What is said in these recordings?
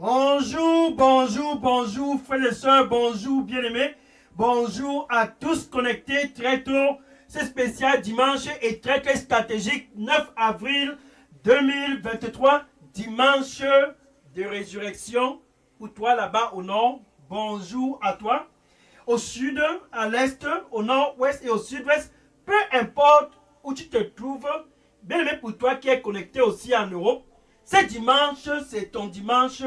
Bonjour, bonjour, bonjour, frères et sœurs, bonjour, bien-aimés. Bonjour à tous connectés très tôt. C'est spécial dimanche et très stratégique, 9 avril 2023, dimanche de résurrection. Pour toi là-bas au nord, bonjour à toi. Au sud, à l'est, au nord-ouest et au sud-ouest, peu importe où tu te trouves, bien-aimé pour toi qui es connecté aussi en Europe, ce dimanche, c'est ton dimanche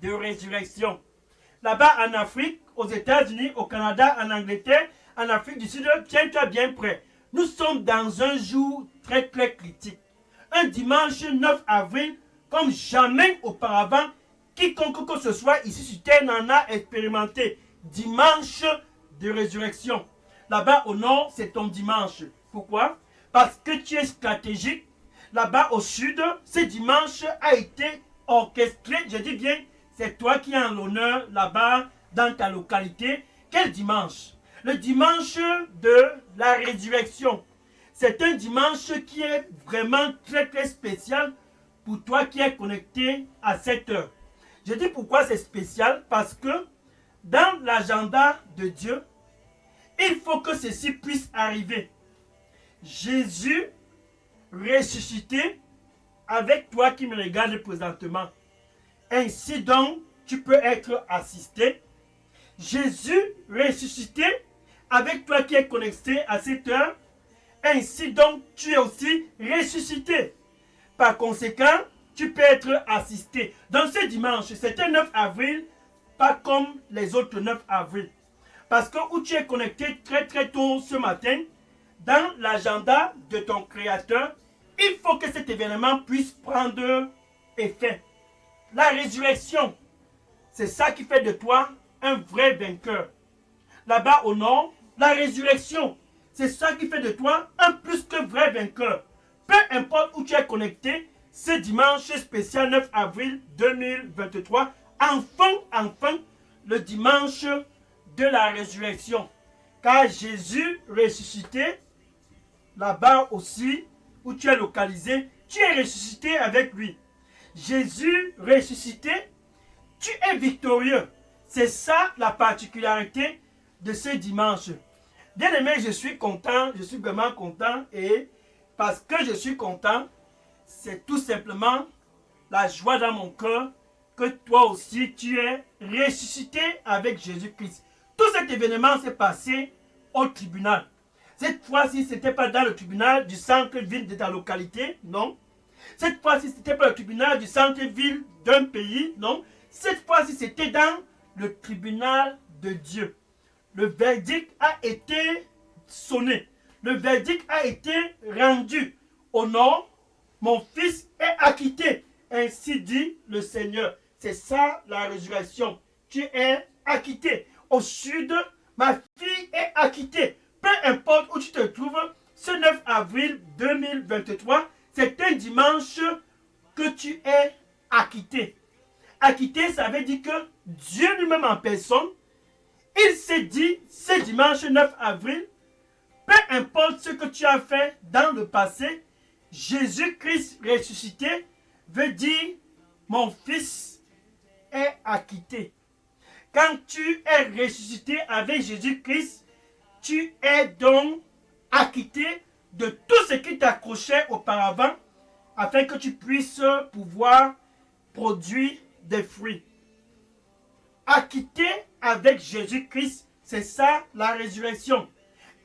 de résurrection. Là-bas en Afrique, aux États-Unis, au Canada, en Angleterre, en Afrique du Sud, tiens-toi bien prêt. Nous sommes dans un jour très critique. Un dimanche 9 avril, comme jamais auparavant, quiconque que ce soit ici sur terre n'en a expérimenté. Dimanche de résurrection. Là-bas au nord, c'est ton dimanche. Pourquoi? Parce que tu es stratégique. Là-bas au sud, ce dimanche a été orchestré, je dis bien, c'est toi qui as l'honneur là-bas dans ta localité. Quel dimanche? Le dimanche de la résurrection. C'est un dimanche qui est vraiment très spécial pour toi qui es connecté à cette heure. Je dis pourquoi c'est spécial, parce que dans l'agenda de Dieu, il faut que ceci puisse arriver. Jésus ressuscité avec toi qui me regarde présentement. Ainsi donc, tu peux être assisté. Jésus ressuscité avec toi qui es connecté à cette heure. Ainsi donc, tu es aussi ressuscité. Par conséquent, tu peux être assisté. Dans ce dimanche, c'est un 9 avril, pas comme les autres 9 avril. Parce que où tu es connecté très tôt ce matin, dans l'agenda de ton Créateur, il faut que cet événement puisse prendre effet. La résurrection, c'est ça qui fait de toi un vrai vainqueur. Là-bas au nord, la résurrection, c'est ça qui fait de toi un plus que vrai vainqueur. Peu importe où tu es connecté, ce dimanche spécial 9 avril 2023, enfin, le dimanche de la résurrection. Car Jésus ressuscité, là-bas aussi, où tu es localisé, tu es ressuscité avec lui. Jésus ressuscité, tu es victorieux. C'est ça la particularité de ce dimanche. Bien aimé, je suis content, je suis vraiment content, et parce que je suis content, c'est tout simplement la joie dans mon cœur que toi aussi tu es ressuscité avec Jésus-Christ. Tout cet événement s'est passé au tribunal. Cette fois-ci, ce n'était pas dans le tribunal du centre-ville de ta localité, non. Cette fois-ci, ce n'était pas le tribunal du centre-ville d'un pays, non. Cette fois-ci, c'était dans le tribunal de Dieu. Le verdict a été sonné. Le verdict a été rendu. Au nord, mon fils est acquitté. Ainsi dit le Seigneur. C'est ça la résurrection. Tu es acquitté. Au sud, ma fille est acquittée. Peu importe où tu te trouves, ce 9 avril 2023, c'est un dimanche que tu es acquitté. Acquitté, ça veut dire que Dieu lui-même en personne, il s'est dit, ce dimanche 9 avril, peu importe ce que tu as fait dans le passé, Jésus-Christ ressuscité veut dire, mon fils est acquitté. Quand tu es ressuscité avec Jésus-Christ, tu es donc acquitté de tout ce qui t'accrochait auparavant afin que tu puisses pouvoir produire des fruits. Acquitté avec Jésus-Christ, c'est ça la résurrection.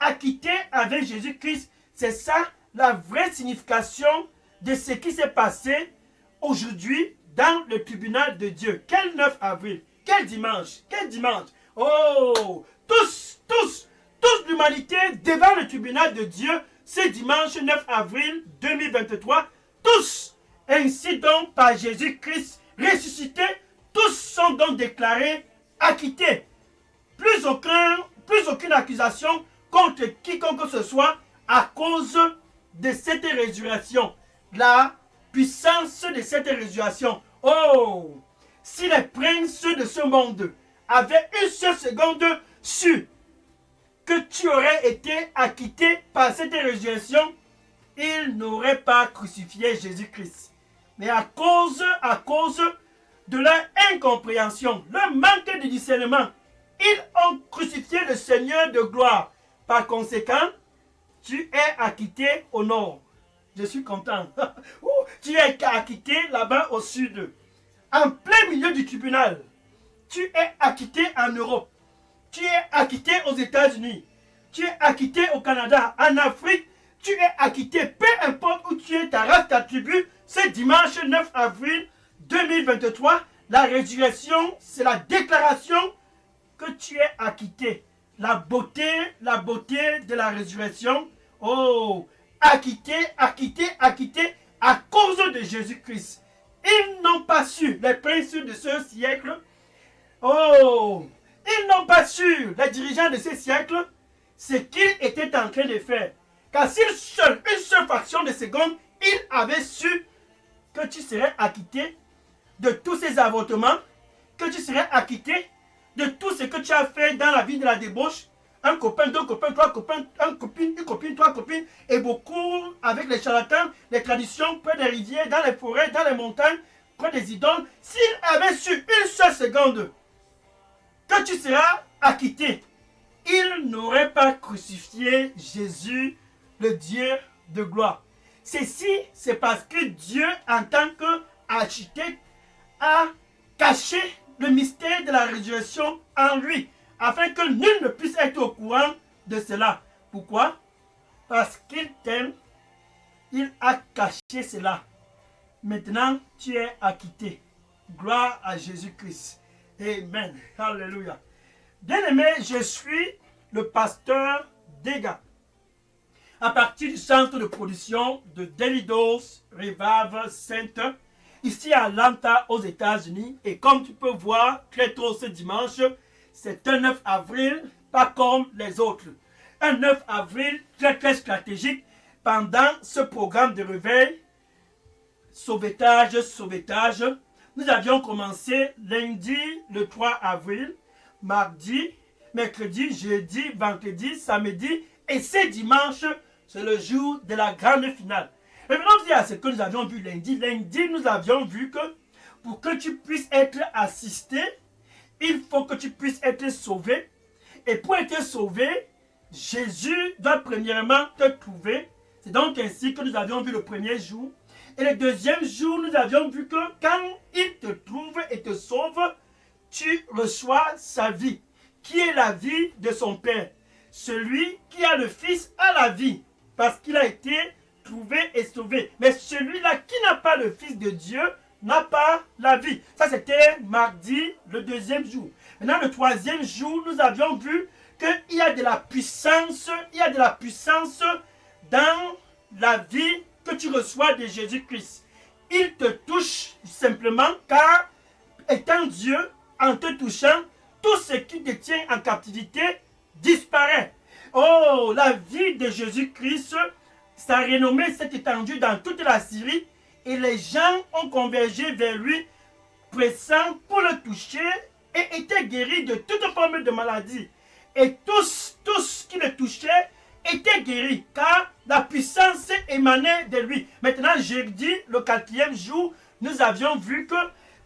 Acquitté avec Jésus-Christ, c'est ça la vraie signification de ce qui s'est passé aujourd'hui dans le tribunal de Dieu. Quel 9 avril? Quel dimanche? Quel dimanche? Oh! Tous l'humanité devant le tribunal de Dieu ce dimanche 9 avril 2023. Tous, ainsi donc par Jésus-Christ ressuscité, tous sont donc déclarés acquittés. Plus aucune accusation contre quiconque que ce soit à cause de cette résurrection. La puissance de cette résurrection. Oh! Si les princes de ce monde avaient une seule seconde su que tu aurais été acquitté par cette résurrection, ils n'auraient pas crucifié Jésus-Christ. Mais à cause de leur incompréhension, leur manque de discernement, ils ont crucifié le Seigneur de gloire. Par conséquent, tu es acquitté au nord. Je suis content. Tu es acquitté là-bas au sud. En plein milieu du tribunal, tu es acquitté en Europe. Tu es acquitté aux États-Unis. Tu es acquitté au Canada, en Afrique. Tu es acquitté, peu importe où tu es, ta race, ta tribu. Ce dimanche 9 avril 2023, la résurrection, c'est la déclaration que tu es acquitté. La beauté de la résurrection. Oh, acquitté, acquitté, acquitté à cause de Jésus-Christ. Ils n'ont pas su, les princes de ce siècle. Oh, ils n'ont pas su, les dirigeants de ce siècle, ce qu'ils étaient en train de faire. Car si une seule fraction de seconde, ils avaient su que tu serais acquitté de tous ces avortements, que tu serais acquitté de tout ce que tu as fait dans la vie de la débauche. Un copain, deux copains, trois copains, une copine, trois copines, et beaucoup avec les charlatans, les traditions, près des rivières, dans les forêts, dans les montagnes, près des idoles. S'ils avaient su une seule seconde que tu seras acquitté, ils n'auraient pas crucifié Jésus, le Dieu de gloire. Ceci, c'est parce que Dieu, en tant qu'architecte, a caché le mystère de la résurrection en lui, afin que nul ne puisse être au courant de cela. Pourquoi? Parce qu'il t'aime, il a caché cela. Maintenant, tu es acquitté. Gloire à Jésus-Christ. Amen. Alléluia. Bien-aimé, je suis le pasteur Dega. À partir du centre de production de Daily Dose Revival Center, ici à Atlanta, aux États-Unis. Et comme tu peux voir, très tôt ce dimanche, c'est un 9 avril, pas comme les autres. Un 9 avril très très stratégique pendant ce programme de réveil. Sauvetage, sauvetage. Nous avions commencé lundi le 3 avril, mardi, mercredi, jeudi, vendredi, samedi et ce dimanche, c'est le jour de la grande finale. Revenons dire à ce que nous avions vu lundi. Lundi, nous avions vu que pour que tu puisses être assisté, il faut que tu puisses être sauvé. Et pour être sauvé, Jésus doit premièrement te trouver. C'est donc ainsi que nous avions vu le premier jour. Et le deuxième jour, nous avions vu que quand il te trouve et te sauve, tu reçois sa vie, qui est la vie de son Père. Celui qui a le Fils a la vie, parce qu'il a été trouvé et sauvé. Mais celui-là qui n'a pas le Fils de Dieu n'a pas la vie. Ça, c'était mardi, le deuxième jour. Maintenant, le troisième jour, nous avions vu qu'il y a de la puissance, dans la vie que tu reçois de Jésus-Christ. Il te touche simplement car, étant Dieu, en te touchant, tout ce qui te tient en captivité disparaît. Oh, la vie de Jésus-Christ, sa renommée s'est étendue dans toute la Syrie et les gens ont convergé vers lui, pressant pour le toucher et étaient guéris de toute forme de maladie. Et tous qui le touchaient étaient guéris, car la puissance émanait de lui. Maintenant, jeudi, le quatrième jour, nous avions vu que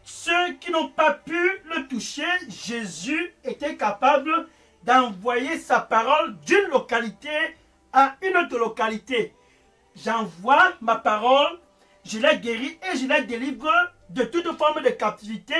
ceux qui n'ont pas pu le toucher, Jésus était capable d'envoyer sa parole d'une localité à une autre localité. J'envoie ma parole, je la guéris et je la délivre de toute forme de captivité.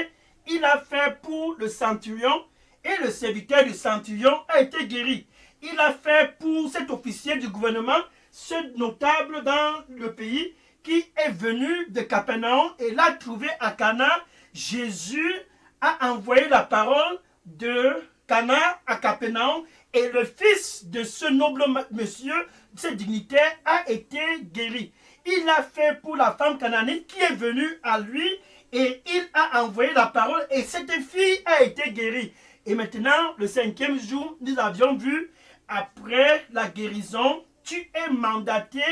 Il a fait pour le centurion et le serviteur du centurion a été guéri. Il a fait pour cet officier du gouvernement, ce notable dans le pays qui est venu de Capernaum et l'a trouvé à Cana. Jésus a envoyé la parole de Cana à Capernaum et le fils de ce noble monsieur, ce dignitaire, a été guéri. Il a fait pour la femme cananéenne qui est venue à lui et il a envoyé la parole et cette fille a été guérie. Et maintenant, le cinquième jour, nous avions vu, après la guérison, tu es mandaté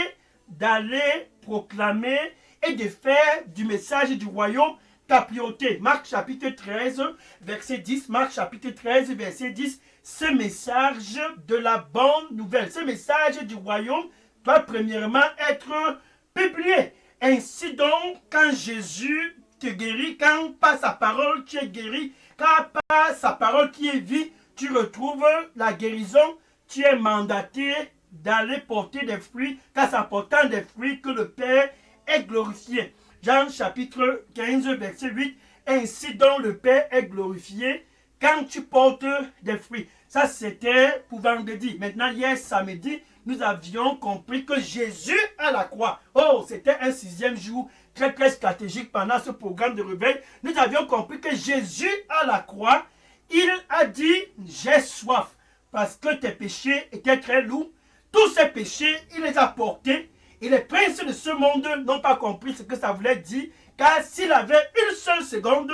d'aller proclamer et de faire du message du royaume ta priorité. Marc chapitre 13, verset 10. Marc chapitre 13, verset 10. Ce message de la bonne nouvelle, ce message du royaume doit premièrement être publié. Ainsi donc, quand Jésus te guérit, quand par sa parole tu es guéri, quand par sa parole qui est vie, tu retrouves la guérison, tu es mandaté d'aller porter des fruits, car c'est en portant des fruits que le Père est glorifié. Jean chapitre 15, verset 8, ainsi donc le Père est glorifié quand tu portes des fruits. Ça, c'était pour vendredi. Maintenant, hier samedi, nous avions compris que Jésus à la croix, oh, c'était un 6e jour très très stratégique pendant ce programme de réveil. Nous avions compris que Jésus à la croix, il a dit, j'ai soif, parce que tes péchés étaient très lourds. Tous ces péchés, il les a portés. Et les princes de ce monde n'ont pas compris ce que ça voulait dire, car s'il avait une seule seconde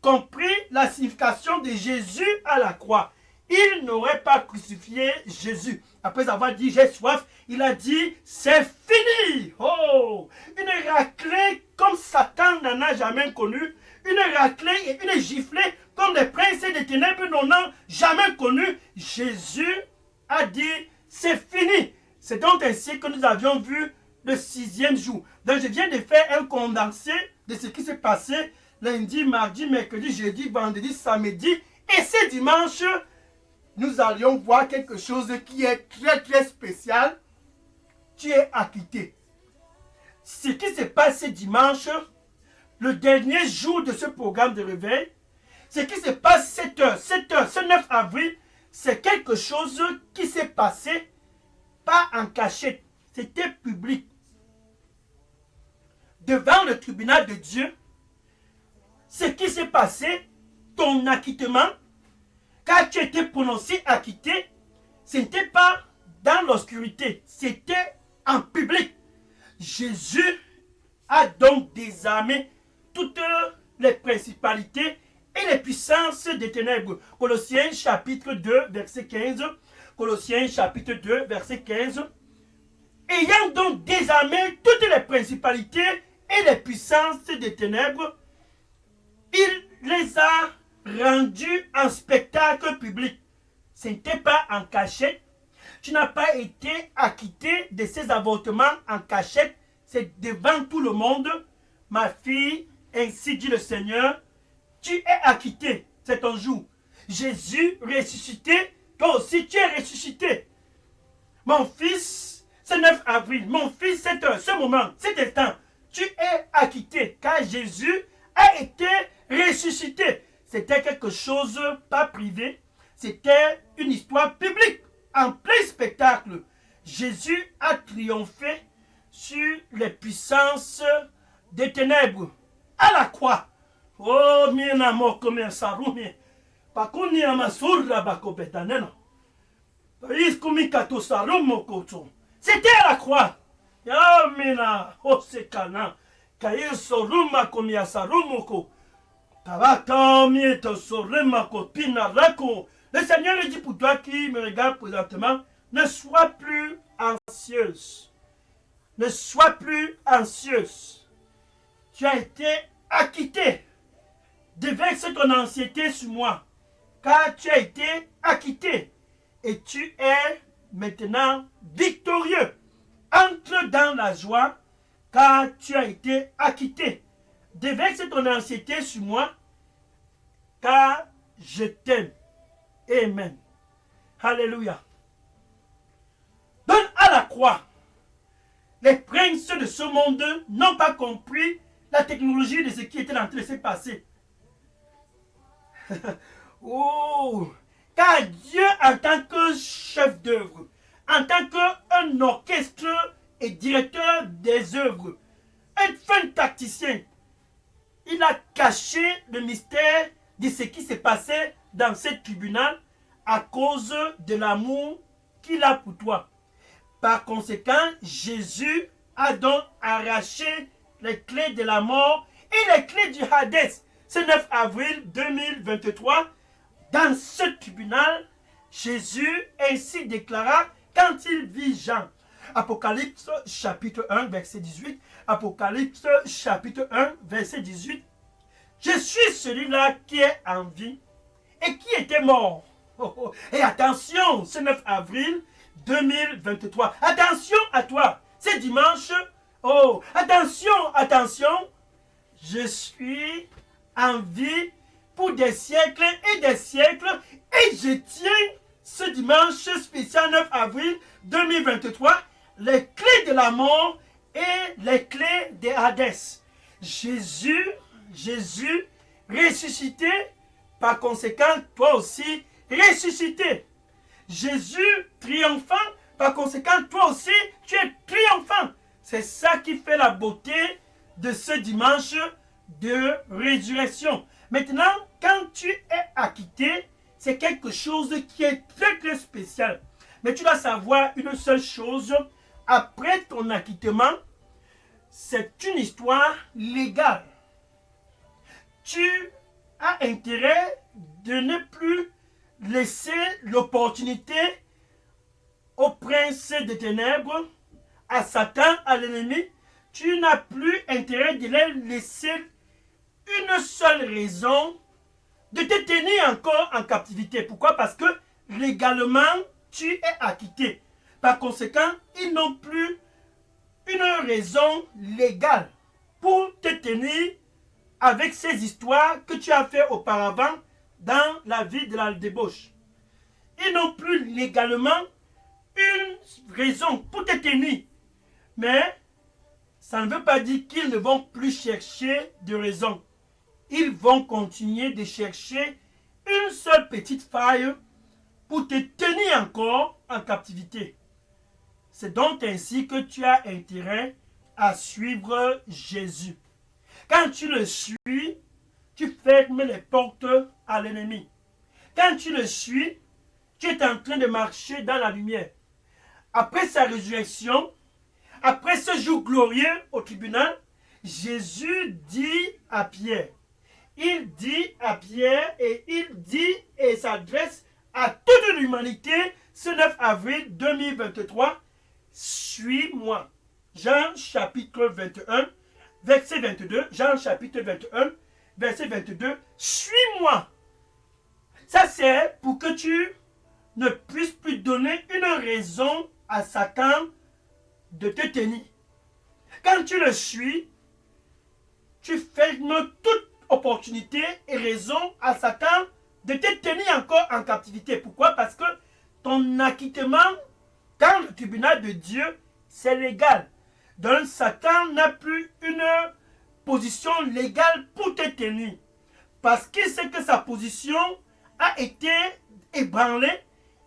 compris la signification de Jésus à la croix, il n'aurait pas crucifié Jésus. Après avoir dit j'ai soif, il a dit c'est fini. Oh, une raclée comme Satan n'en a jamais connu, une raclée et une giflée comme les princes des ténèbres n'en ont jamais connu. Jésus a dit c'est fini. C'est donc ainsi que nous avions vu le 6e jour. Donc je viens de faire un condensé de ce qui s'est passé lundi, mardi, mercredi, jeudi, vendredi, samedi et ce dimanche. Nous allions voir quelque chose qui est très très spécial. Tu es acquitté. Ce qui se passe ce dimanche, le dernier jour de ce programme de réveil, ce qui se passe cette heure, ce 9 avril, c'est quelque chose qui s'est passé pas en cachette, c'était public. Devant le tribunal de Dieu, ce qui s'est passé, ton acquittement, car tu étais prononcé acquitté, ce n'était pas dans l'obscurité, c'était en public. Jésus a donc désarmé toutes les principalités et les puissances des ténèbres. Colossiens chapitre 2, verset 15. Colossiens chapitre 2, verset 15. Ayant donc désarmé toutes les principalités et les puissances des ténèbres, il les a rendu en spectacle public. Ce n'était pas en cachette. Tu n'as pas été acquitté de ces avortements en cachette. C'est devant tout le monde. Ma fille, ainsi dit le Seigneur, tu es acquitté. C'est ton jour. Jésus ressuscité, toi aussi tu es ressuscité. Mon fils, ce 9 avril, mon fils, cette heure, ce moment, cet instant, tu es acquitté. Car Jésus a été ressuscité. C'était quelque chose pas privé, c'était une histoire publique, en plein spectacle. Jésus a triomphé sur les puissances des ténèbres à la croix. Oh, mina moko me sarumi. Pakuni amasurra bakopetaneno. Paiskumikato sarumoko. C'était à la croix. Ya mina osekana. Kaisoruma komia sarumoko. Le Seigneur dit pour toi qui me regarde présentement, ne sois plus anxieuse. Ne sois plus anxieuse. Tu as été acquitté. Déverse ton anxiété sur moi, car tu as été acquitté. Et tu es maintenant victorieux. Entre dans la joie, car tu as été acquitté. Déverse ton anxiété sur moi, car je t'aime. Amen. Alléluia. Donne à la croix. Les princes de ce monde n'ont pas compris la technologie de ce qui était en train de se passer. Oh, car Dieu, en tant que chef d'œuvre, en tant qu'un orchestre et directeur des œuvres, un fin tacticien, il a caché le mystère de ce qui s'est passé dans ce tribunal à cause de l'amour qu'il a pour toi. Par conséquent, Jésus a donc arraché les clés de la mort et les clés du Hadès. Ce 9 avril 2023, dans ce tribunal, Jésus ainsi déclara quand il vit Jean. Apocalypse chapitre 1, verset 18. Apocalypse chapitre 1, verset 18. Je suis celui-là qui est en vie et qui était mort. Et attention, ce 9 avril 2023. Attention à toi, c'est dimanche. Oh, attention, attention. Je suis en vie pour des siècles et des siècles et je tiens ce dimanche spécial 9 avril 2023 les clés de la mort et les clés des Hadès. Jésus ressuscité, par conséquent, toi aussi ressuscité. Jésus triomphant, par conséquent, toi aussi tu es triomphant. C'est ça qui fait la beauté de ce dimanche de résurrection. Maintenant, quand tu es acquitté, c'est quelque chose qui est très très spécial. Mais tu dois savoir une seule chose, après ton acquittement, c'est une histoire légale. Tu as intérêt de ne plus laisser l'opportunité au prince des ténèbres, à Satan, à l'ennemi. Tu n'as plus intérêt de les laisser une seule raison de te tenir encore en captivité. Pourquoi? Parce que légalement, tu es acquitté. Par conséquent, ils n'ont plus une raison légale pour te tenir avec ces histoires que tu as fait auparavant dans la vie de la débauche. Ils n'ont plus légalement une raison pour te tenir. Mais ça ne veut pas dire qu'ils ne vont plus chercher de raison. Ils vont continuer de chercher une seule petite faille pour te tenir encore en captivité. C'est donc ainsi que tu as intérêt à suivre Jésus. Quand tu le suis, tu fermes les portes à l'ennemi. Quand tu le suis, tu es en train de marcher dans la lumière. Après sa résurrection, après ce jour glorieux au tribunal, Jésus dit à Pierre, il dit et s'adresse à toute l'humanité ce 9 avril 2023, suis-moi. Jean chapitre 21, verset 22, Jean chapitre 21, verset 22, suis-moi. Ça c'est pour que tu ne puisses plus donner une raison à Satan de te tenir. Quand tu le suis, tu fermes toute opportunité et raison à Satan de te tenir encore en captivité. Pourquoi? Parce que ton acquittement dans le tribunal de Dieu, c'est légal. Donc Satan n'a plus une position légale pour te tenir. Parce qu'il sait que sa position a été ébranlée,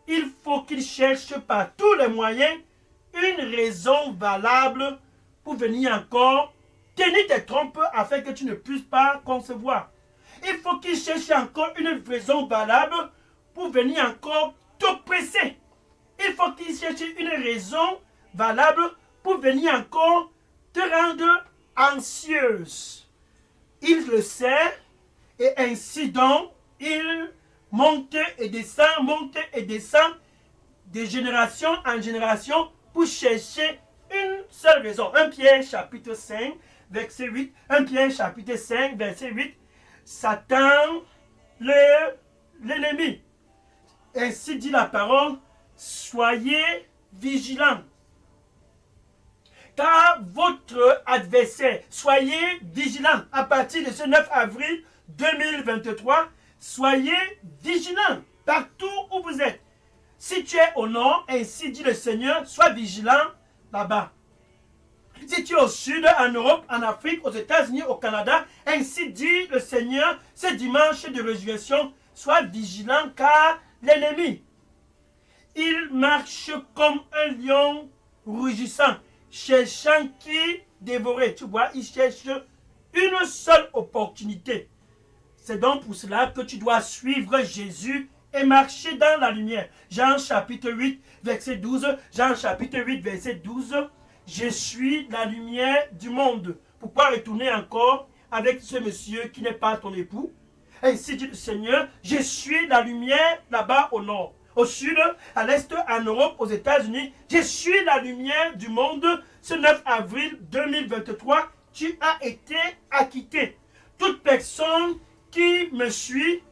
il faut qu'il cherche par tous les moyens une raison valable pour venir encore tenir tes trompes afin que tu ne puisses pas concevoir. Il faut qu'il cherche encore une raison valable pour venir encore t'oppresser. Il faut qu'il cherche une raison valable pour venir encore te rendre anxieuse. Il le sait et ainsi donc il monte et descend de génération en génération pour chercher une seule raison. 1 Pierre chapitre 5 verset 8. 1 Pierre chapitre 5 verset 8. Satan l'ennemi. Ainsi dit la parole, soyez vigilants. Car votre adversaire, soyez vigilants. À partir de ce 9 avril 2023, soyez vigilants partout où vous êtes. Si tu es au nord, ainsi dit le Seigneur, sois vigilant là-bas. Si tu es au sud, en Europe, en Afrique, aux États-Unis, au Canada, ainsi dit le Seigneur, ce dimanche de résurrection, sois vigilant car l'ennemi, il marche comme un lion rugissant, cherchant qui dévorer. Tu vois, il cherche une seule opportunité. C'est donc pour cela que tu dois suivre Jésus et marcher dans la lumière. Jean chapitre 8, verset 12. Jean chapitre 8, verset 12. Je suis la lumière du monde. Pourquoi retourner encore avec ce monsieur qui n'est pas ton époux? Ainsi dit le Seigneur, je suis la lumière là-bas au nord. Au sud, à l'est, en Europe, aux États-Unis, je suis la lumière du monde. Ce 9 avril 2023, tu as été acquitté. Toute personne qui me suit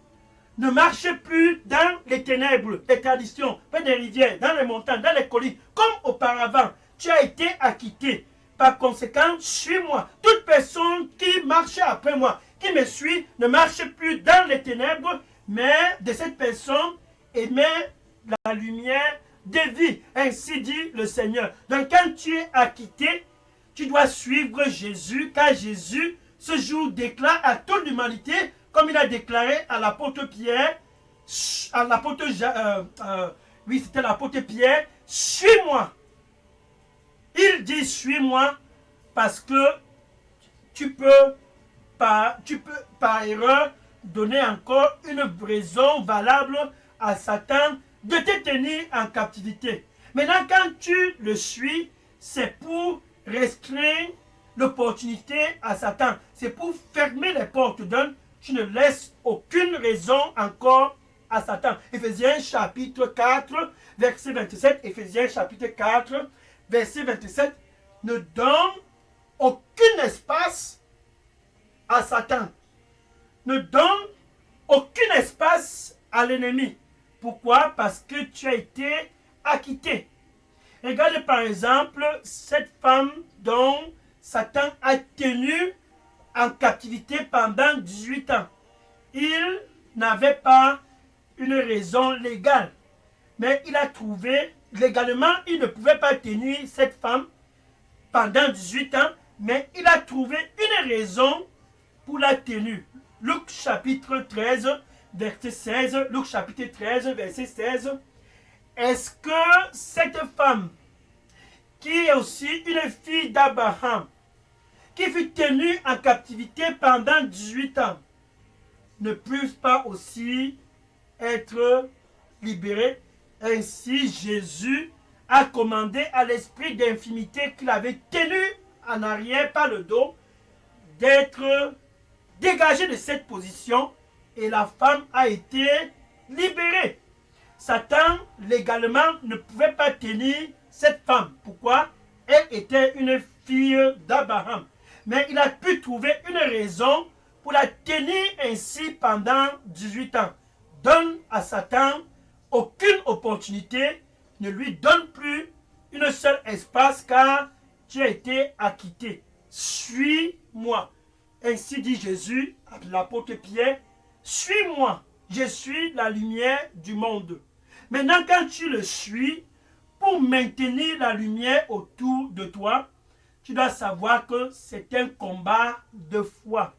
ne marche plus dans les ténèbres, les traditions, près des rivières, dans les montagnes, dans les collines, comme auparavant. Tu as été acquitté. Par conséquent, suis-moi. Toute personne qui marche après moi, qui me suit, ne marche plus dans les ténèbres, mais de cette personne émet la lumière de vie. Ainsi dit le Seigneur. Donc quand tu es acquitté, tu dois suivre Jésus, car Jésus, ce jour, déclare à toute l'humanité, comme il a déclaré à l'apôtre Pierre, à l'apôtre c'était l'apôtre Pierre, suis-moi. Il dit suis-moi parce que tu peux par erreur donner encore une raison valable à Satan de te tenir en captivité. Maintenant, quand tu le suis, c'est pour restreindre l'opportunité à Satan. C'est pour fermer les portes. Donc, tu ne laisses aucune raison encore à Satan. Éphésiens chapitre 4, verset 27. Éphésiens chapitre 4, verset 27. Ne donne aucun espace à Satan. Ne donne aucun espace à l'ennemi. Pourquoi? Parce que tu as été acquitté. Regardez par exemple cette femme dont Satan a tenu en captivité pendant 18 ans. Il n'avait pas une raison légale, mais il a trouvé, légalement, il ne pouvait pas tenir cette femme pendant 18 ans, mais il a trouvé une raison pour la tenir. Luc chapitre 13, verset 16, Luc chapitre 13, verset 16. Est-ce que cette femme, qui est aussi une fille d'Abraham, qui fut tenue en captivité pendant 18 ans, ne puisse pas aussi être libérée? Ainsi, Jésus a commandé à l'esprit d'infimité qu'il avait tenu en arrière par le dos d'être dégagé de cette position et la femme a été libérée. Satan, légalement, ne pouvait pas tenir cette femme. Pourquoi? Elle était une fille d'Abraham. Mais il a pu trouver une raison pour la tenir ainsi pendant 18 ans. Donne à Satan aucune opportunité, ne lui donne plus une seule espace car tu as été acquitté. Suis-moi. Ainsi dit Jésus à l'apôtre Pierre, suis-moi, je suis la lumière du monde. Maintenant, quand tu le suis, pour maintenir la lumière autour de toi, tu dois savoir que c'est un combat de foi.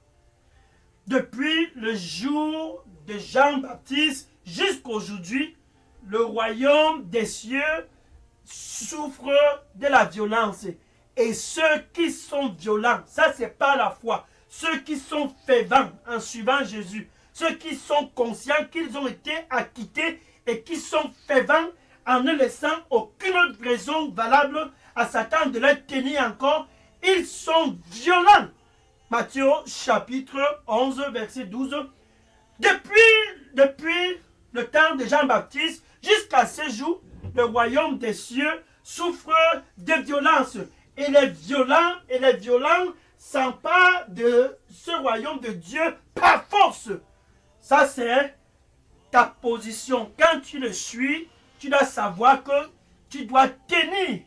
Depuis le jour de Jean-Baptiste jusqu'à aujourd'hui, le royaume des cieux souffre de la violence. Et ceux qui sont violents, ça c'est pas la foi. Ceux qui sont fervents en suivant Jésus, ceux qui sont conscients qu'ils ont été acquittés et qui sont fervents en ne laissant aucune raison valable à Satan de les tenir encore, ils sont violents. Matthieu chapitre 11, verset 12. Depuis le temps de Jean-Baptiste jusqu'à ce jour, le royaume des cieux souffre de violence. Et les violents s'emparent de ce royaume de Dieu par force. Ça, c'est ta position. Quand tu le suis, tu dois savoir que tu dois tenir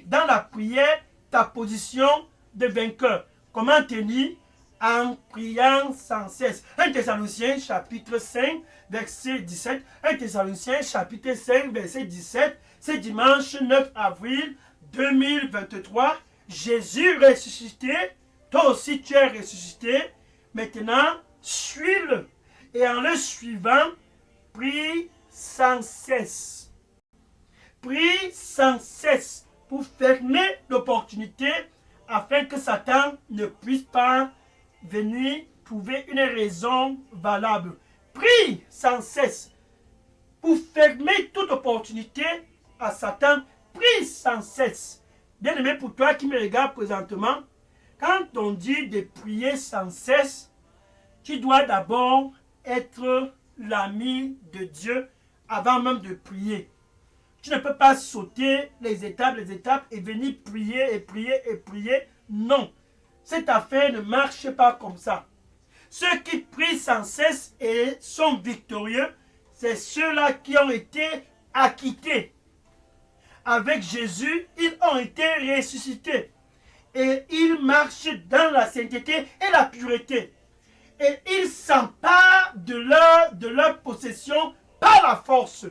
dans la prière ta position de vainqueur. Comment tenir? En priant sans cesse. 1 Thessaloniciens chapitre 5, verset 17. 1 Thessaloniciens chapitre 5, verset 17. C'est dimanche 9 avril 2023. Jésus ressuscité. Toi aussi tu es ressuscité. Maintenant, suis-le. Et en le suivant, prie sans cesse. Prie sans cesse pour fermer l'opportunité afin que Satan ne puisse pas venir trouver une raison valable. Prie sans cesse pour fermer toute opportunité à Satan. Prie sans cesse. Bien aimé, pour toi qui me regarde présentement, quand on dit de prier sans cesse, tu dois d'abord être l'ami de Dieu avant même de prier. Tu ne peux pas sauter les étapes et venir prier et prier et prier. Non. Cette affaire ne marche pas comme ça. Ceux qui prient sans cesse et sont victorieux, c'est ceux-là qui ont été acquittés. avec Jésus, ils ont été ressuscités. Et ils marchent dans la sainteté et la pureté. Et ils s'emparent de leur possession par la force,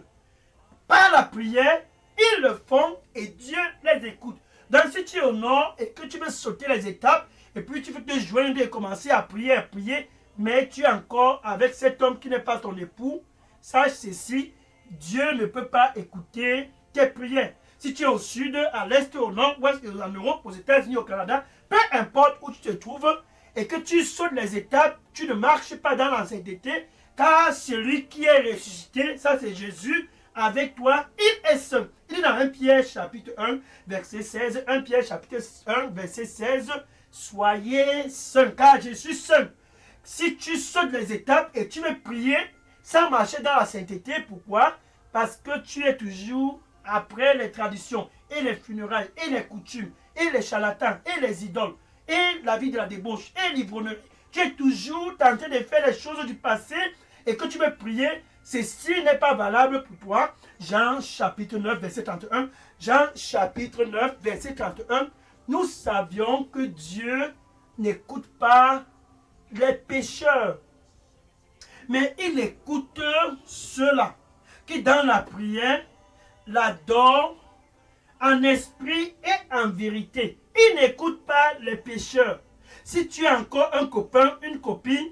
par la prière. Ils le font et Dieu les écoute. Donc si tu es au nord et que tu veux sauter les étapes, et puis tu veux te joindre et commencer à prier, mais tu es encore avec cet homme qui n'est pas ton époux, sache ceci, Dieu ne peut pas écouter tes prières. Si tu es au sud, à l'est, au nord, ouest, en Europe, aux États-Unis, au Canada, peu importe où tu te trouves, et que tu sautes les étapes, tu ne marches pas dans la sainteté, car celui qui est ressuscité, ça c'est Jésus, avec toi, il est saint. Il est dans 1 Pierre chapitre 1, verset 16, 1 Pierre chapitre 1, verset 16, soyez saints, car je suis saint. Si tu sautes les étapes et tu veux prier sans marcher dans la sainteté, pourquoi? Parce que tu es toujours après les traditions et les funérailles et les coutumes et les charlatans et les idoles et la vie de la débauche et l'ivrognerie. Tu es toujours tenté de faire les choses du passé et que tu veux prier, ceci n'est pas valable pour toi. Jean chapitre 9 verset 31. Jean chapitre 9 verset 31. Nous savions que Dieu n'écoute pas les pécheurs, mais il écoute ceux-là qui dans la prière l'adore en esprit et en vérité. Il n'écoute pas les pécheurs. Si tu as encore un copain, une copine,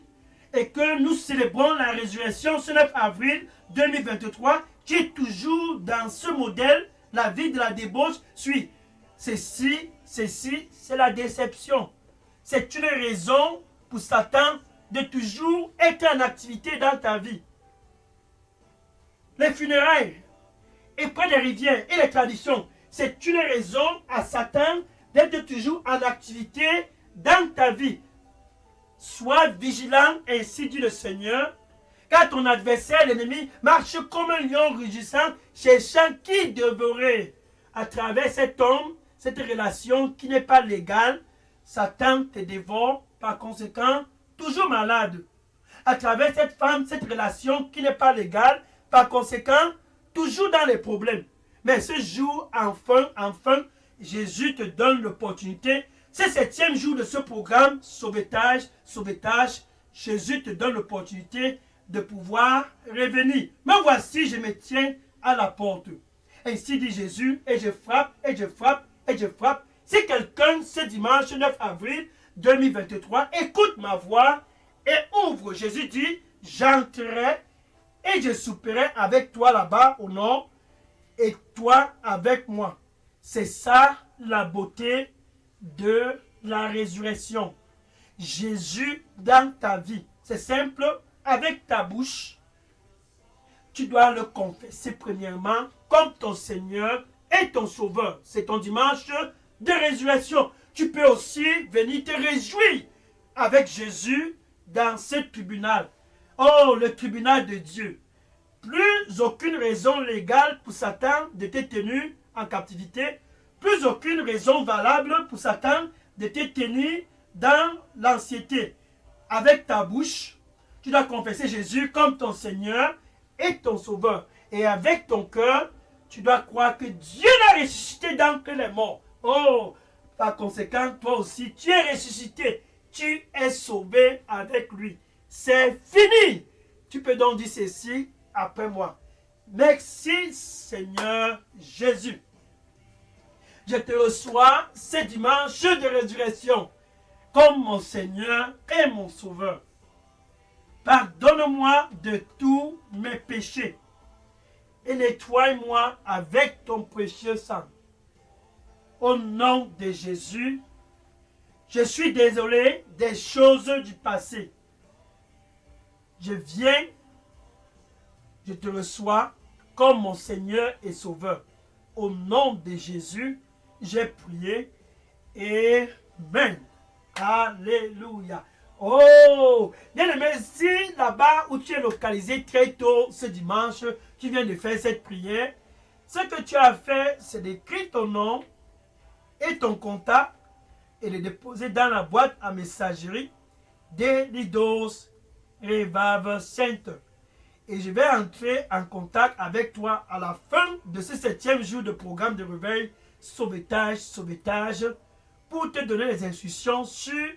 et que nous célébrons la résurrection ce 9 avril 2023, tu es toujours dans ce modèle, la vie de la débauche, suis. Ceci, c'est la déception. C'est une raison pour Satan de toujours être en activité dans ta vie. Les funérailles, et près des rivières et les traditions, c'est une raison à Satan d'être toujours en activité dans ta vie. Sois vigilant, ainsi dit le Seigneur, car ton adversaire, l'ennemi, marche comme un lion rugissant, cherchant qui dévorer. À travers cet homme, cette relation qui n'est pas légale, Satan te dévore, par conséquent, toujours malade. À travers cette femme, cette relation qui n'est pas légale, par conséquent, toujours dans les problèmes. Mais ce jour, enfin, Jésus te donne l'opportunité. C'est le 7e jour de ce programme, sauvetage. Jésus te donne l'opportunité de pouvoir revenir. Mais voici, je me tiens à la porte. Ainsi dit Jésus, et je frappe. Si quelqu'un, ce dimanche 9 avril 2023, écoute ma voix et ouvre, Jésus dit, j'entrerai et je souperai avec toi là-bas au nord et toi avec moi. C'est ça la beauté de la résurrection. Jésus dans ta vie. C'est simple, avec ta bouche, tu dois le confesser premièrement comme ton Seigneur et ton Sauveur. C'est ton dimanche de résurrection. Tu peux aussi venir te réjouir avec Jésus dans ce tribunal. Oh, le tribunal de Dieu. Plus aucune raison légale pour Satan de te tenir en captivité. Plus aucune raison valable pour Satan de te tenir dans l'anxiété. Avec ta bouche, tu dois confesser Jésus comme ton Seigneur et ton Sauveur. Et avec ton cœur, tu dois croire que Dieu l'a ressuscité d'entre les morts. Oh, par conséquent, toi aussi, tu es ressuscité. Tu es sauvé avec lui. C'est fini. Tu peux donc dire ceci après moi. Merci Seigneur Jésus. Je te reçois ce dimanche de résurrection comme mon Seigneur et mon Sauveur. Pardonne-moi de tous mes péchés et nettoie-moi avec ton précieux sang. Au nom de Jésus, je suis désolé des choses du passé. Je viens, je te reçois comme mon Seigneur et Sauveur. Au nom de Jésus, j'ai prié. Amen. Alléluia. Oh, bien aimé, si là-bas où tu es localisé très tôt ce dimanche, tu viens de faire cette prière, ce que tu as fait, c'est d'écrire ton nom et ton contact et de déposer dans la boîte à messagerie des Leaders Revival Center. Et je vais entrer en contact avec toi à la fin de ce 7e jour de programme de réveil sauvetage, pour te donner les instructions sur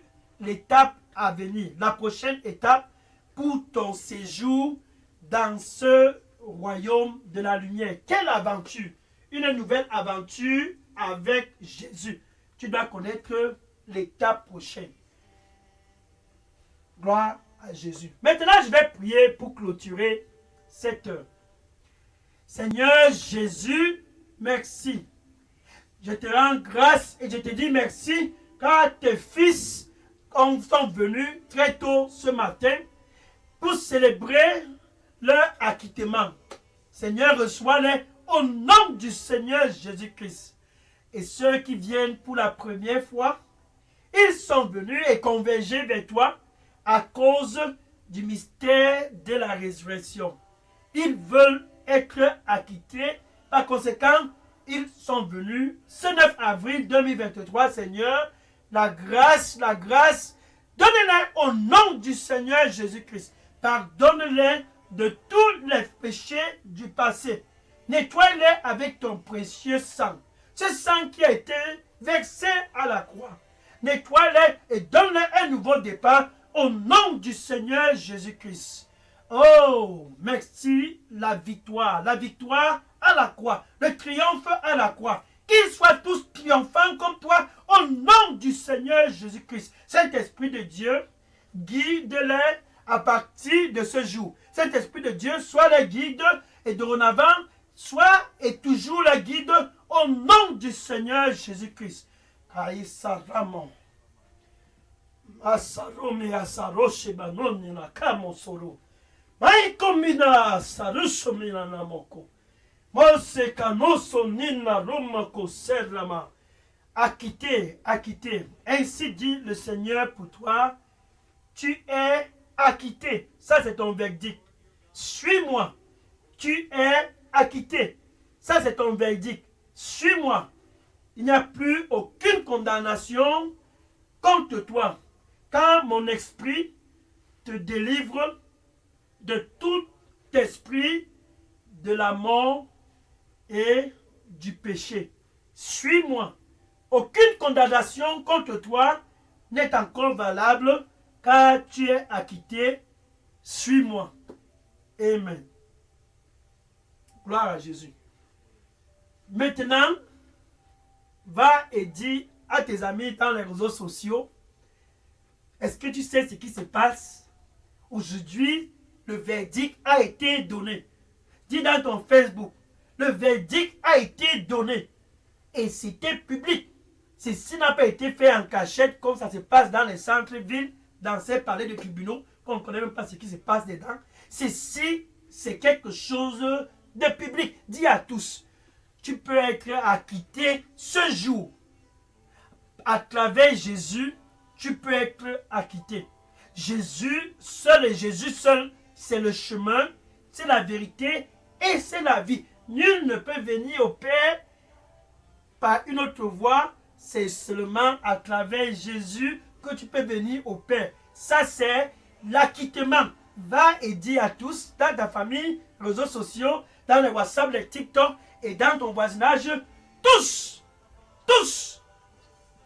l'étape à venir, la prochaine étape pour ton séjour dans ce royaume de la lumière. Quelle aventure! Une nouvelle aventure avec Jésus. Tu dois connaître l'étape prochaine. Gloire à Jésus. Maintenant, je vais prier pour clôturer cette heure. Seigneur Jésus, merci. Je te rends grâce et je te dis merci car tes fils sont venus très tôt ce matin pour célébrer leur acquittement. Seigneur, reçois-les au nom du Seigneur Jésus-Christ. Et ceux qui viennent pour la première fois, ils sont venus et convergés vers toi à cause du mystère de la résurrection. Ils veulent être acquittés. Par conséquent, ils sont venus ce 9 avril 2023, Seigneur. La grâce, donne-les au nom du Seigneur Jésus-Christ. Pardonne-les de tous les péchés du passé. Nettoie-les avec ton précieux sang. Ce sang qui a été versé à la croix. Nettoie-les et donne-les un nouveau départ au nom du Seigneur Jésus-Christ. Oh, merci, la victoire à la croix, le triomphe à la croix. Qu'ils soient tous triomphants comme toi au nom du Seigneur Jésus-Christ. Saint-Esprit de Dieu, guide-les à partir de ce jour. Saint-Esprit de Dieu, sois le guide et dorénavant, sois et toujours le guide au nom du Seigneur Jésus-Christ. Aïssa Ramon. Asarome asaroshe banoni na kamo soro. Maikomina sarusomina namoko. Mose kanoso nina romako serrama. Acquitté. Ainsi dit le Seigneur pour toi. Tu es acquitté. Ça c'est ton verdict. Suis-moi. Tu es acquitté. Ça c'est ton verdict. Suis-moi. Il n'y a plus aucune condamnation contre toi. Car mon esprit te délivre de tout esprit de la mort et du péché. Suis-moi. Aucune condamnation contre toi n'est encore valable car tu es acquitté. Suis-moi. Amen. Gloire à Jésus. Maintenant, va et dis à tes amis dans les réseaux sociaux, est-ce que tu sais ce qui se passe? Aujourd'hui, le verdict a été donné. Dis dans ton Facebook, le verdict a été donné. Et c'était public. Ceci n'a pas été fait en cachette comme ça se passe dans les centres-villes, dans ces palais de tribunaux, qu'on ne connaît même pas ce qui se passe dedans. Ceci, c'est quelque chose de public. Dis à tous, tu peux être acquitté ce jour. À travers Jésus, tu peux être acquitté. Jésus seul et Jésus seul, c'est le chemin, c'est la vérité et c'est la vie. Nul ne peut venir au Père par une autre voie, c'est seulement à travers Jésus que tu peux venir au Père. Ça, c'est l'acquittement. Va et dis à tous, dans ta famille, réseaux sociaux, dans les WhatsApp, les TikTok et dans ton voisinage, tous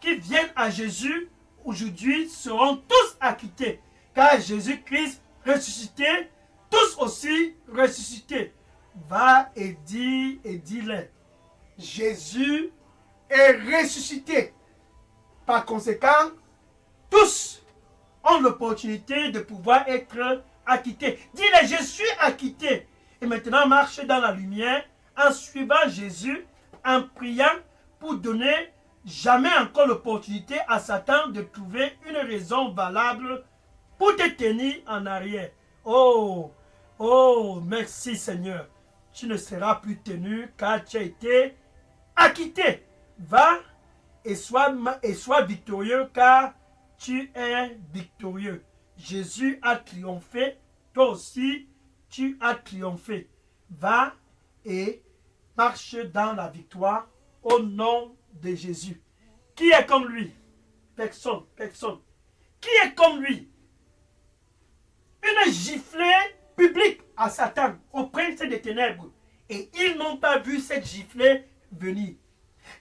qui viennent à Jésus aujourd'hui seront tous acquittés. Car Jésus-Christ ressuscité, tous aussi ressuscités. Va et dis-le. Jésus est ressuscité. Par conséquent, tous ont l'opportunité de pouvoir être acquittés. Dis-le, je suis acquitté. Et maintenant, marche dans la lumière en suivant Jésus, en priant pour donner jamais encore l'opportunité à Satan de trouver une raison valable pour te tenir en arrière. Oh, merci Seigneur. Tu ne seras plus tenu car tu as été acquitté. Va et sois victorieux car tu es victorieux. Jésus a triomphé. Toi aussi, tu as triomphé. Va et marche dans la victoire au nom de Jésus. Qui est comme lui? Personne. Qui est comme lui? Une giflée publique à Satan, au prince des ténèbres. Et ils n'ont pas vu cette giflée venir.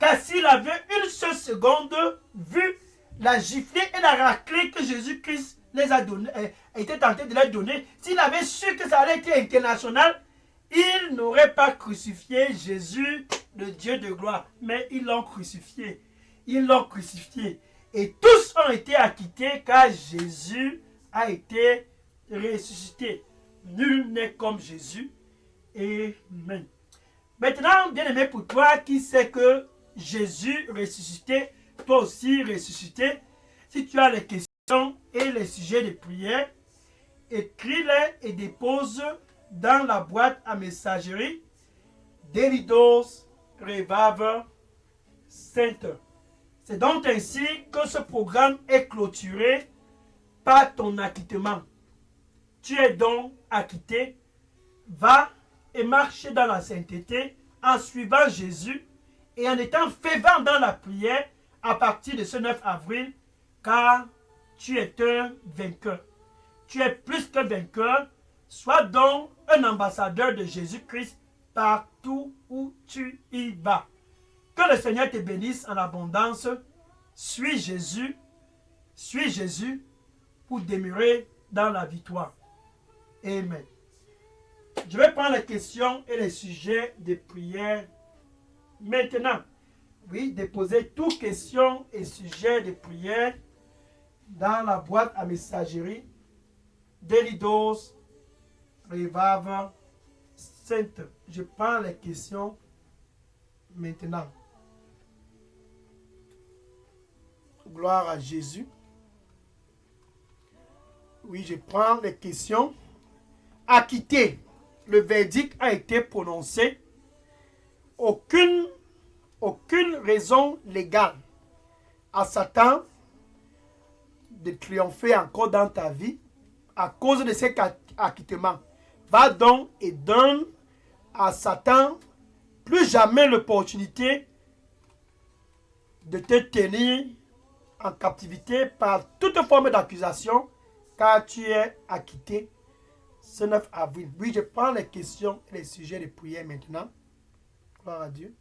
Car s'il avait une seule seconde vu la giflée et la raclée que Jésus-Christ les a donné, était tenté de leur donner, s'il avait su que ça allait être international, il n'aurait pas crucifié Jésus, le Dieu de gloire. Mais ils l'ont crucifié. Ils l'ont crucifié. Et tous ont été acquittés car Jésus a été ressuscité. Nul n'est comme Jésus. Amen. Maintenant, bien-aimé, pour toi qui sais que Jésus ressuscité, toi aussi ressuscité, si tu as les questions et les sujets de prière, écris-les et dépose dans la boîte à messagerie Delidos Revival Center. C'est donc ainsi que ce programme est clôturé par ton acquittement. Tu es donc acquitté. Va et marche dans la sainteté en suivant Jésus et en étant fervent dans la prière à partir de ce 9 avril, car tu es un vainqueur. Tu es plus que vainqueur. Sois donc un ambassadeur de Jésus-Christ partout où tu y vas. Que le Seigneur te bénisse en abondance. Suis Jésus pour demeurer dans la victoire. Amen. Je vais prendre les questions et les sujets de prière maintenant. Oui, déposez toutes questions et sujets de prière dans la boîte à messagerie Delidos Revival Center. Je prends les questions maintenant. Gloire à Jésus. Oui, je prends les questions. Acquitté. Le verdict a été prononcé. Aucune raison légale à Satan de triompher encore dans ta vie à cause de cet acquittement. Va donc et donne à Satan plus jamais l'opportunité de te tenir en captivité par toute forme d'accusation, car tu es acquitté ce 9 avril. Oui, je prends les questions et les sujets de prière maintenant. Gloire à Dieu.